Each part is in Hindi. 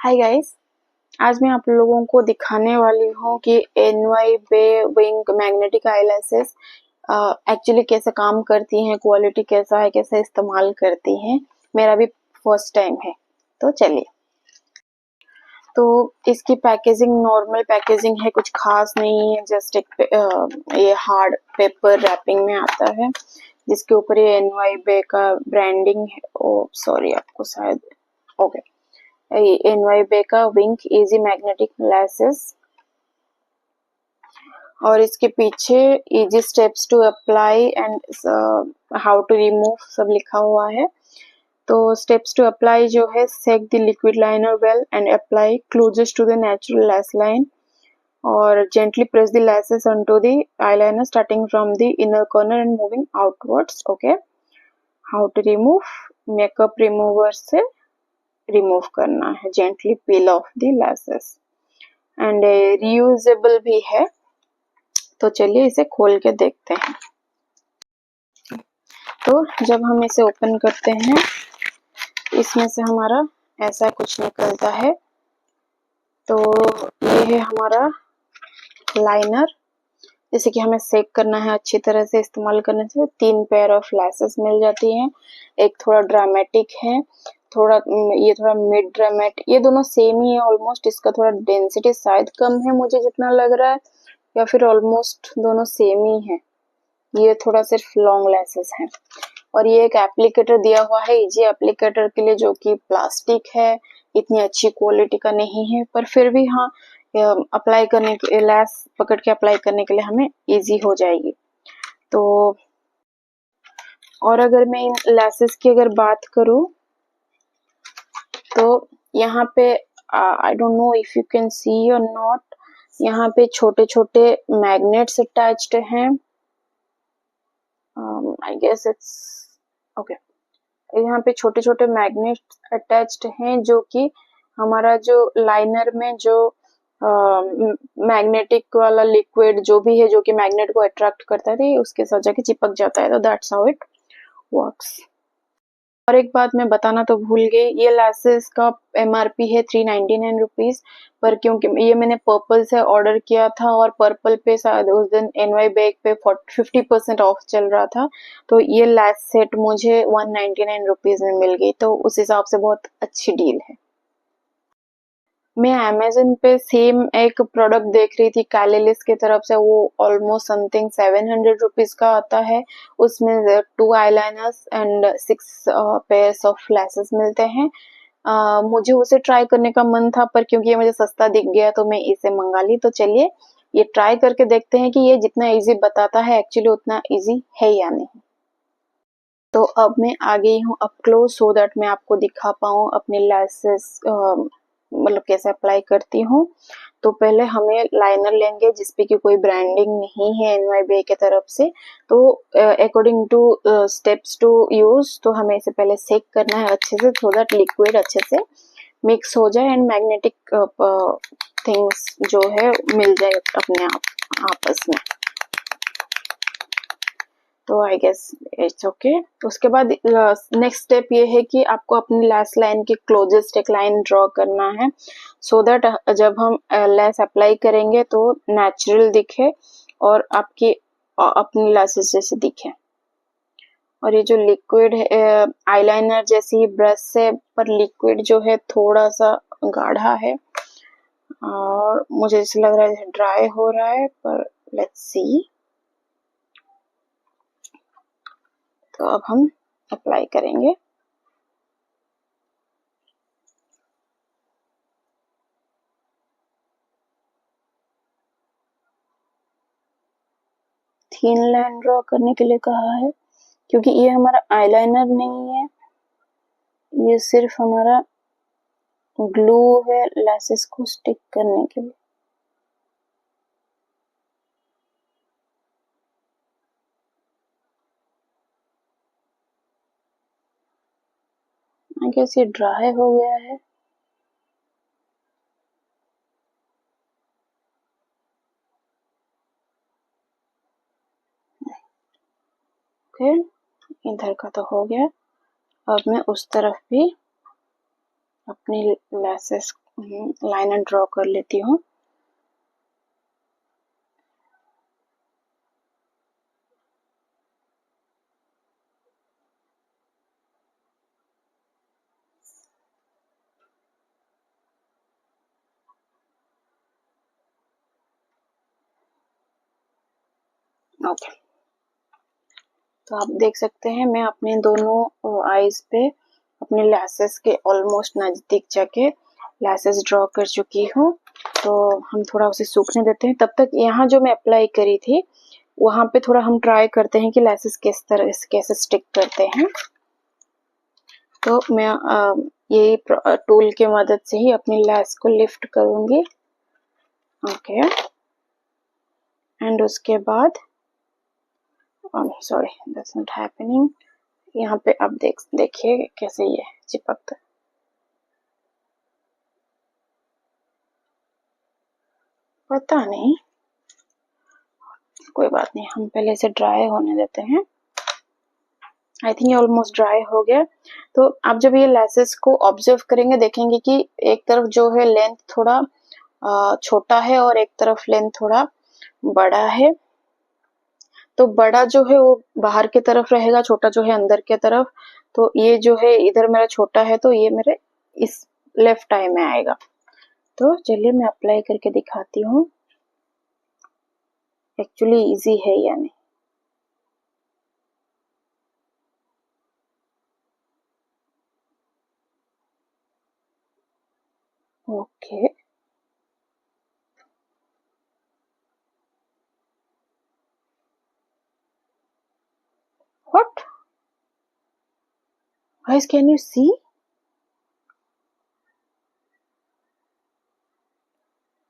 हाय गाइस, आज मैं आप लोगों को दिखाने वाली हूँ कि NY बे विंग मैग्नेटिक आईलैशेस एक्चुअली कैसे काम करती हैं, क्वालिटी कैसा है, कैसे इस्तेमाल करती हैं। मेरा भी फर्स्ट टाइम है, तो चलिए। तो इसकी पैकेजिंग नॉर्मल पैकेजिंग है, कुछ खास नहीं है। जस्ट एक ये हार्ड पेपर रैपिंग में आता है, जिसके ऊपर ये NY बे का ब्रांडिंग है। ओ सॉरी, आपको शायद ओके NY बे का विंग इजी मैग्नेटिक लैसेस, और इसके पीछे easy steps to apply and how to remove सब लिखा हुआ है। तो स्टेप्स टू अप्लाई जो है, shake the liquid liner well and apply closest to the natural lash line, और gently press the lashes onto the eyeliner starting from the inner corner and moving outwards. Okay, how to remove, makeup remover से रिमूव करना है, gently peel off the lashes, and reusable भी है। तो चलिए इसे खोल के देखते हैं। तो जब हम इसे ओपन करते हैं, इसमें से हमारा ऐसा कुछ निकलता है। तो ये है हमारा लाइनर, जैसे कि हमें सेक करना है अच्छी तरह से। इस्तेमाल करने से 3 पेयर ऑफ लैसेस मिल जाती हैं। एक थोड़ा ड्रामेटिक है, ये थोड़ा मिड ड्रामेटिक, ये दोनों सेम ही है ऑलमोस्ट। इसका थोड़ा डेंसिटी शायद कम है मुझे जितना लग रहा है, या फिर ऑलमोस्ट दोनों सेम ही है। ये थोड़ा सिर्फ लॉन्ग लैसेस हैं। और ये एक एप्लीकेटर दिया हुआ है इजी एप्लीकेटर के लिए, जो कि प्लास्टिक है, इतनी अच्छी क्वालिटी का नहीं है, पर फिर भी हाँ, अप्लाई करने के, लैस पकड़ के अप्लाई करने के लिए हमें इजी हो जाएगी। तो और अगर मैं इन लैसेस की अगर बात करूं, तो यहाँ पे I don't know if you can see और नॉट, यहाँ पे छोटे छोटे मैग्नेट्स अटैच्ड हैं। I guess it's okay. यहाँ पे छोटे छोटे मैग्नेट्स अटैच्ड हैं, जो कि हमारा जो लाइनर में जो मैग्नेटिक वाला लिक्विड जो भी है, जो कि मैग्नेट को अट्रैक्ट करता है, उसके साथ जाके चिपक जाता है। तो दैट्स हाउ इट वर्क्स। और एक बात मैं बताना तो भूल गई, ये लैसेस का MRP है 399 रुपीज, पर क्योंकि ये मैंने पर्पल से ऑर्डर किया था, और पर्पल पे शायद उस दिन NY बैग पे 50% ऑफ चल रहा था, तो ये लैस सेट मुझे 199 रुपीज में मिल गई। तो उस हिसाब से बहुत अच्छी डील है। मैं अमेज़न पे सेम एक प्रोडक्ट देख रही थी कैलिलिस की तरफ से, वो ऑलमोस्ट समथिंग 700 रुपीज का आता है। उसमें 2 आईलाइनर्स एंड 6 पेयर्स ऑफ लैसेस मिलते हैं। मुझे उसे ट्राई करने का मन था, पर क्योंकि ये मुझे सस्ता दिख गया तो मैं इसे मंगा ली। तो चलिए ये ट्राई करके देखते हैं कि ये जितना इजी बताता है एक्चुअली उतना इजी है या नहीं। तो अब मैं आ गई हूँ अप क्लोज, सो दैट मैं आपको दिखा पाऊँ अपने लैसेस मतलब कैसे अप्लाई करती हूँ। तो पहले हमें लाइनर लेंगे जिसपे कि कोई ब्रांडिंग नहीं है NY बे के तरफ से। तो according to steps to use, तो हमें इसे पहले सेक करना है अच्छे से, सो दैट लिक्विड अच्छे से मिक्स हो जाए एंड मैग्नेटिक थिंग्स जो है मिल जाए अपने आप आपस में। तो आई गेस इट्स ओके। उसके बाद नेक्स्ट स्टेप ये है कि आपको अपनी लैश लाइन की क्लोजेस्ट एक लाइन ड्रॉ करना है, सो दैट जब हम लैश अप्लाई करेंगे तो नेचुरल दिखे और आपकी अपनी लैशेस जैसे दिखे। और ये जो लिक्विड है, आईलाइनर जैसी ही ब्रश से, पर लिक्विड जो है थोड़ा सा गाढ़ा है, और मुझे ऐसा लग रहा है ड्राई हो रहा है, पर लेट्स सी। तो अब हम अप्लाई करेंगे। थीन लाइन ड्रॉ करने के लिए कहा है, क्योंकि ये हमारा आईलाइनर नहीं है, ये सिर्फ हमारा ग्लू है लैसेस को स्टिक करने के लिए। आई गेस ये ड्राई हो गया है। ओके, इधर का तो हो गया। अब मैं उस तरफ भी अपनी लैसेस लाइनर ड्रॉ कर लेती हूँ। ओके, तो आप देख सकते हैं मैं अपने दोनों आईज पे अपने लैसेस के ऑलमोस्ट नजदीक जाके लैसेस ड्रॉ कर चुकी हूँ। तो हम थोड़ा उसे सूखने देते हैं। तब तक यहाँ जो मैं अप्लाई करी थी वहां पे थोड़ा हम ट्राई करते हैं कि लैसेस किस तरह कैसे स्टिक करते हैं। तो मैं ये टूल के मदद से ही अपनी लैस को लिफ्ट करूंगी। ओके, एंड उसके बाद सॉरी दैट्स नॉट हैपनिंग। यहाँ पे आप देखिए कैसे ये चिपकता है। पता नहीं, कोई बात नहीं, हम पहले इसे ड्राई होने देते हैं। आई थिंक ये ऑलमोस्ट ड्राई हो गया। तो आप जब ये लैसेस को ऑब्जर्व करेंगे देखेंगे कि एक तरफ जो है लेंथ थोड़ा छोटा है और एक तरफ लेंथ थोड़ा बड़ा है। तो बड़ा जो है वो बाहर की तरफ रहेगा, छोटा जो है अंदर की तरफ। तो ये जो है इधर मेरा छोटा है तो ये मेरे इस लेफ्ट आई में आएगा। तो चलिए मैं अप्लाई करके दिखाती हूँ एक्चुअली इजी है या नहीं। Okay, what guys, can you see?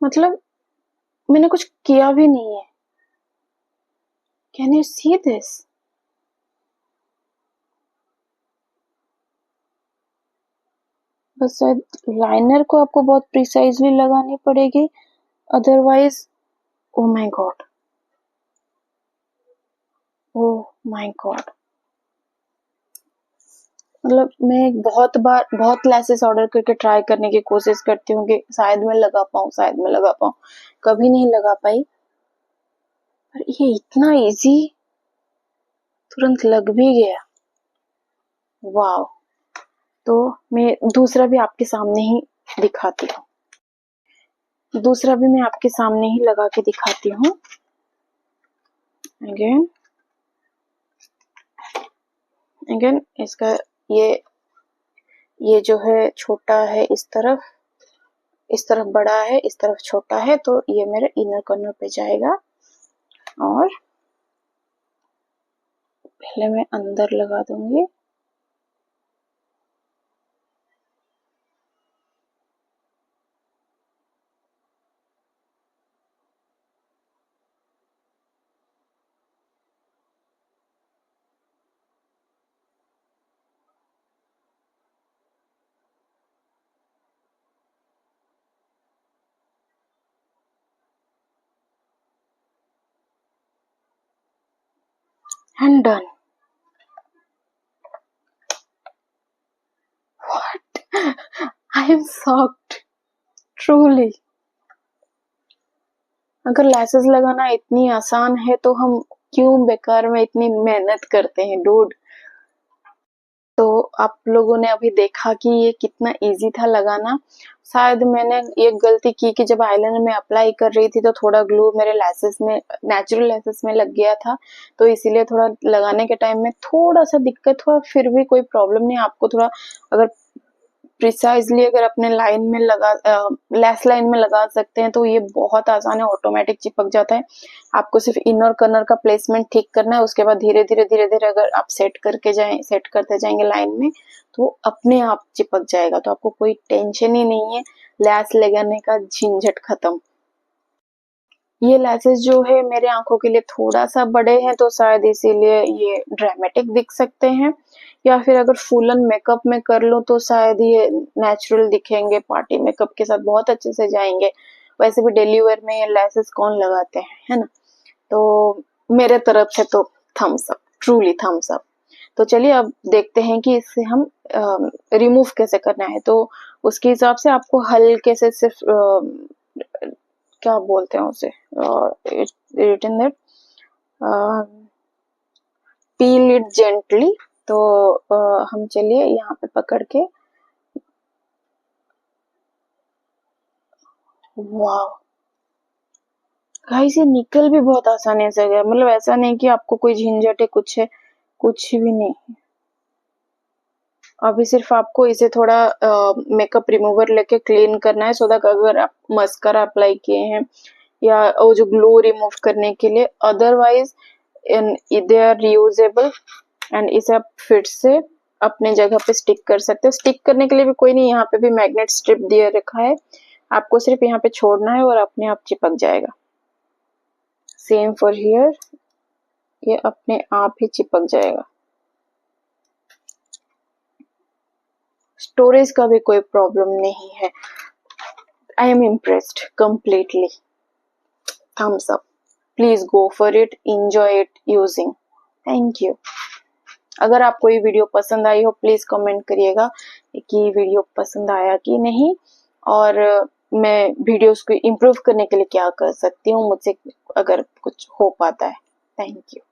मतलब मैंने कुछ किया भी नहीं है। Can you see this? बस शायद लाइनर को आपको बहुत प्रिसाइजली लगानी पड़ेगी, otherwise oh my god, oh my god. मतलब मैं बहुत क्लासेस ऑर्डर करके ट्राई करने की कोशिश करती हूँ कि शायद मैं लगा पाऊँ, शायद मैं लगा पाऊँ, कभी नहीं लगा पाई। पर ये इतना इजी, तुरंत लग भी गया। वाव। तो मैं दूसरा भी आपके सामने ही दिखाती हूँ। दूसरा भी मैं आपके सामने ही लगा के दिखाती हूँ। अगेन अगेन इसका ये जो है छोटा है इस तरफ बड़ा है, इस तरफ छोटा है। तो ये मेरे इनर कॉर्नर पे जाएगा और पहले मैं अंदर लगा दूंगी। And done. What, I am shocked truly. अगर लैसेस लगाना इतनी आसान है तो हम क्यों बेकार में इतनी मेहनत करते हैं डूड। तो आप लोगों ने अभी देखा कि ये कितना इजी था लगाना। शायद मैंने एक गलती की कि जब आईलाइनर में अप्लाई कर रही थी तो थोड़ा ग्लू मेरे लैसेस में, नेचुरल लैसेस में लग गया था। तो इसीलिए थोड़ा लगाने के टाइम में थोड़ा सा दिक्कत हुआ। फिर भी कोई प्रॉब्लम नहीं, आपको थोड़ा अगर प्रिसाइजली अगर अपने लाइन में लेस लाइन में लगा सकते हैं तो ये बहुत आसान है, ऑटोमेटिक चिपक जाता है। आपको सिर्फ इनर कर्नर का प्लेसमेंट ठीक करना है। उसके बाद धीरे धीरे अगर आप सेट करते जाएंगे लाइन में तो अपने आप चिपक जाएगा। तो आपको कोई टेंशन ही नहीं है, लैस लगाने का झंझट खत्म। ये लैसेस जो है मेरे आंखों के लिए थोड़ा सा बड़े हैं तो शायद इसीलिए ये ड्रामेटिक दिख सकते हैं, या फिर अगर फुलन मेकअप में कर लो तो शायद ये नेचुरल दिखेंगे, पार्टी मेकअप के साथ बहुत अच्छे से जाएंगे। वैसे भी डेली वेयर में ये लैसेस कौन लगाते हैं, है ना। तो मेरे तरफ से तो thumbs up, truly thumbs up. तो चलिए अब देखते हैं कि इससे हम रिमूव कैसे करना है। तो उसके हिसाब से आपको हल्के से सिर्फ क्या बोलते हैं उसे, written that peel it gently. तो हम चलिए यहाँ पे पकड़ के, वाह गाइस ये निकल भी बहुत आसानी से गया, मतलब ऐसा नहीं कि आपको कोई झंझट है, कुछ है, कुछ भी नहीं। अभी सिर्फ आपको इसे थोड़ा मेकअप रिमूवर लेके क्लीन करना है, सो दैट अगर आप मस्कारा अप्लाई किए हैं या वो जो ग्लो रिमूव करने के लिए, otherwise they are reusable and इसे आप फिर से अपने जगह पे स्टिक कर सकते हो। स्टिक करने के लिए भी कोई नहीं, यहाँ पे भी मैग्नेट स्ट्रिप दिया रखा है, आपको सिर्फ यहाँ पे छोड़ना है और अपने आप चिपक जाएगा। सेम फॉर हियर, ये अपने आप ही चिपक जाएगा। स्टोरेज का भी कोई प्रॉब्लम नहीं है। I am impressed completely. Thumbs up, please go for it, enjoy it using. Thank you. अगर आपको ये वीडियो पसंद आई हो प्लीज कमेंट करिएगा कि वीडियो पसंद आया कि नहीं, और मैं वीडियोस को इम्प्रूव करने के लिए क्या कर सकती हूँ, मुझसे अगर कुछ हो पाता है। Thank you.